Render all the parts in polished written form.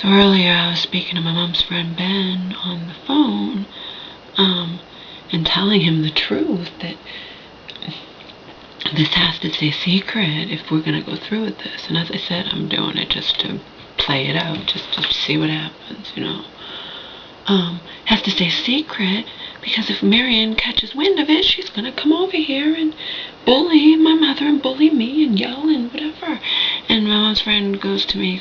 So earlier I was speaking to my mom's friend Ben on the phone, and telling him the truth that this has to stay secret if we're going to go through with this. And as I said, I'm doing it just to play it out, just to see what happens, Has to stay secret because if Marion catches wind of it, she's going to come over here and bully my mother and bully me and yell and whatever. And my mom's friend goes to me,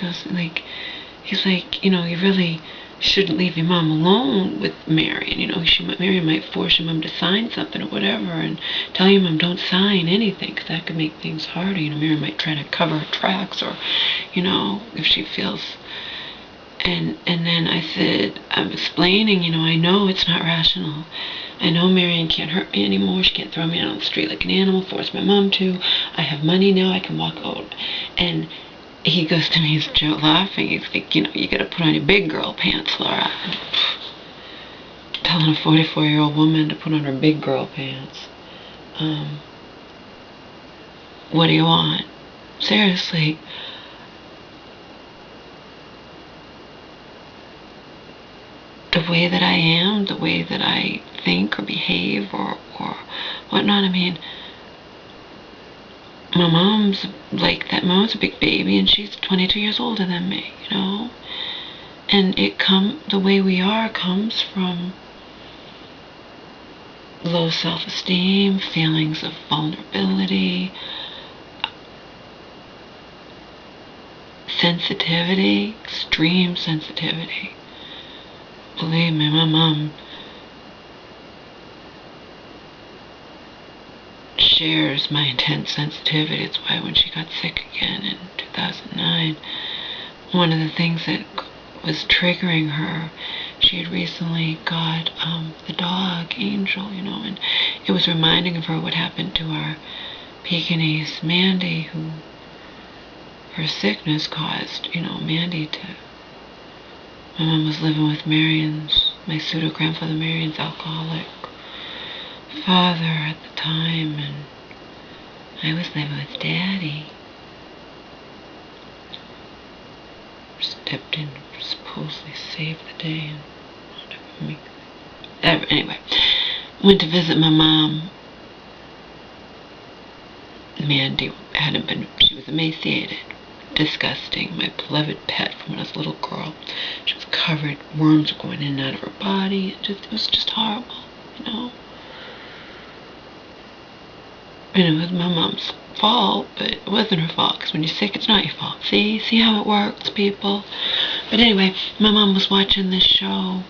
he's like, you really shouldn't leave your mom alone with Marion. Marion might force your mom to sign something or whatever, and tell your mom don't sign anything, because that could make things harder. Marion might try to cover her tracks, or, if she feels. And then I said, I'm explaining, I know it's not rational. I know Marion can't hurt me anymore. She can't throw me out on the street like an animal, force my mom to. I have money now. I can walk out. And he goes to me, he's laughing. He's like, you gotta put on your big girl pants, Laura. Telling a 44-year-old woman to put on her big girl pants. What do you want? Seriously. The way that I am, the way that I think or behave or whatnot, my mom's like that. My mom's a big baby, and she's 22 years older than me, And the way we are comes from low self-esteem, feelings of vulnerability, sensitivity, extreme sensitivity. Believe me, my mom shares my intense sensitivity. It's why when she got sick again in 2009, one of the things that was triggering her, she had recently got the dog, Angel, and it was reminding of her what happened to our Pekingese, Mandy, who her sickness caused, Mandy to... My mom was living with my pseudo-grandfather Marion's alcoholic father at the time, and I was living with Daddy. Stepped in to supposedly save the day, and anyway, went to visit my mom. Mandy she was emaciated, disgusting, my beloved pet from when I was a little girl. She was covered, worms were going in and out of her body. It was just horrible, And it was my mom's fault, but it wasn't her fault, because when you're sick, it's not your fault. See how it works, people? But anyway, my mom was watching this show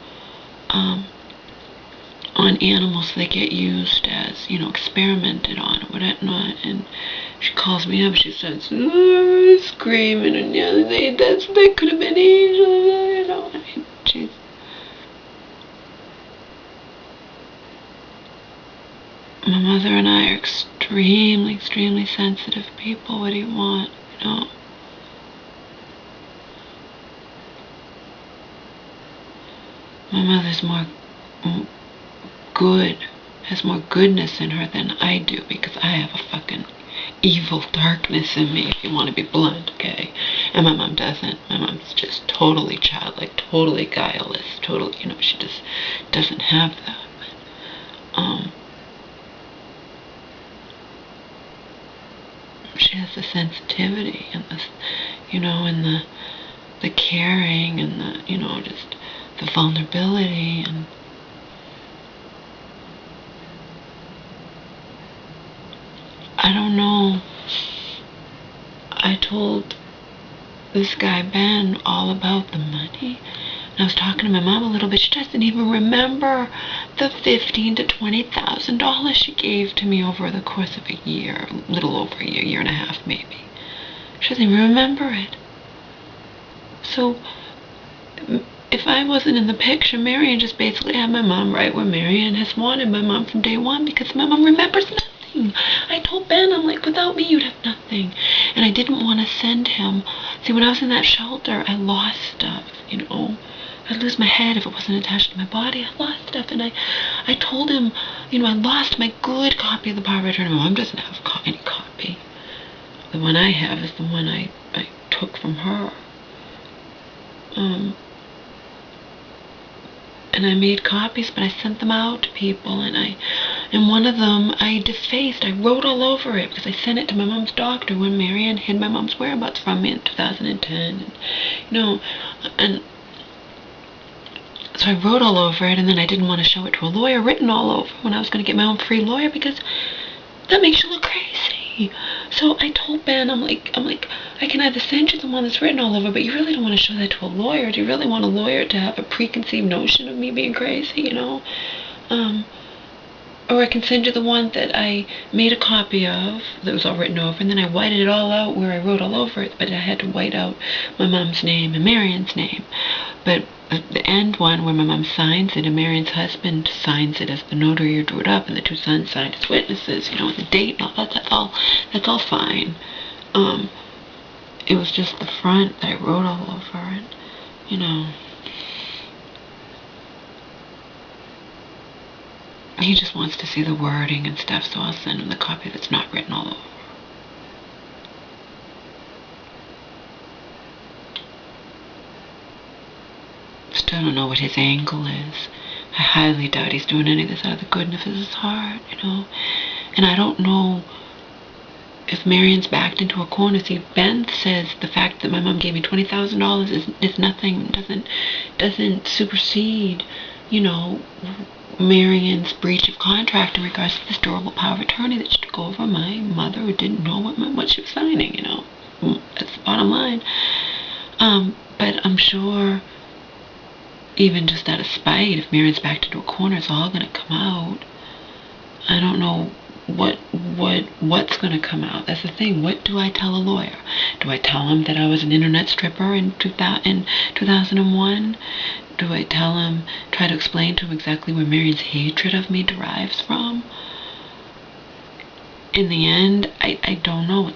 on animals that get used as, experimented on or whatnot, and she calls me up, she says, screaming and yelling, that could have been Angel, she's... My mother and I are extremely, extremely sensitive people. What do you want, My mother's more good, has more goodness in her than I do, because I have a fucking evil darkness in me, if you want to be blunt, okay? And my mom doesn't. My mom's just totally childlike, totally guileless, totally, she just doesn't have that. She has the sensitivity and and the caring and the, just the vulnerability, and I don't know. I told this guy Ben all about the money, and I was talking to my mom a little bit. She doesn't even remember the $15,000 to $20,000 she gave to me over the course of a year, a little over a year and a half maybe. She doesn't even remember it. So if I wasn't in the picture, Marion just basically had my mom right where Marion has wanted my mom from day one, because my mom remembers nothing. I told Ben, I'm like, without me, you'd have nothing. And I didn't want to send him. See, when I was in that shelter, I lost stuff, I'd lose my head if it wasn't attached to my body. I lost stuff, and I told him, I lost my good copy of the Power of Attorney. My mom doesn't have any copy. The one I have is the one I took from her. and I made copies, but I sent them out to people, and one of them I defaced. I wrote all over it because I sent it to my mom's doctor when Marianne hid my mom's whereabouts from me in 2010. And so I wrote all over it, and then I didn't want to show it to a lawyer written all over when I was going to get my own free lawyer, because that makes you look crazy. So I told Ben, I'm like, I can either send you the one that's written all over, but you really don't want to show that to a lawyer. Do you really want a lawyer to have a preconceived notion of me being crazy, Or I can send you the one that I made a copy of that was all written over, and then I whited it all out where I wrote all over it, but I had to white out my mom's name and Marian's name. But the end one where my mom signs it and Marian's husband signs it as the notary who drew it up, and the two sons signed as witnesses, the date and all that, that's all fine. It was just the front that I wrote all over it, He just wants to see the wording and stuff, so I'll send him the copy that's not written all over. Still don't know what his angle is. I highly doubt he's doing any of this out of the goodness of his heart, And I don't know if Marian's backed into a corner. See, Ben says the fact that my mom gave me $20,000 is nothing, doesn't supersede, Marian's breach of contract in regards to this durable power of attorney that she took over my mother, who didn't know what she was signing, That's the bottom line. But I'm sure, even just out of spite, if Marian's backed into a corner, it's all going to come out. I don't know what's going to come out. That's the thing. What do I tell a lawyer? Do I tell him that I was an internet stripper in 2001? Do I try to explain to him exactly where Marian's hatred of me derives from? In the end, I don't know.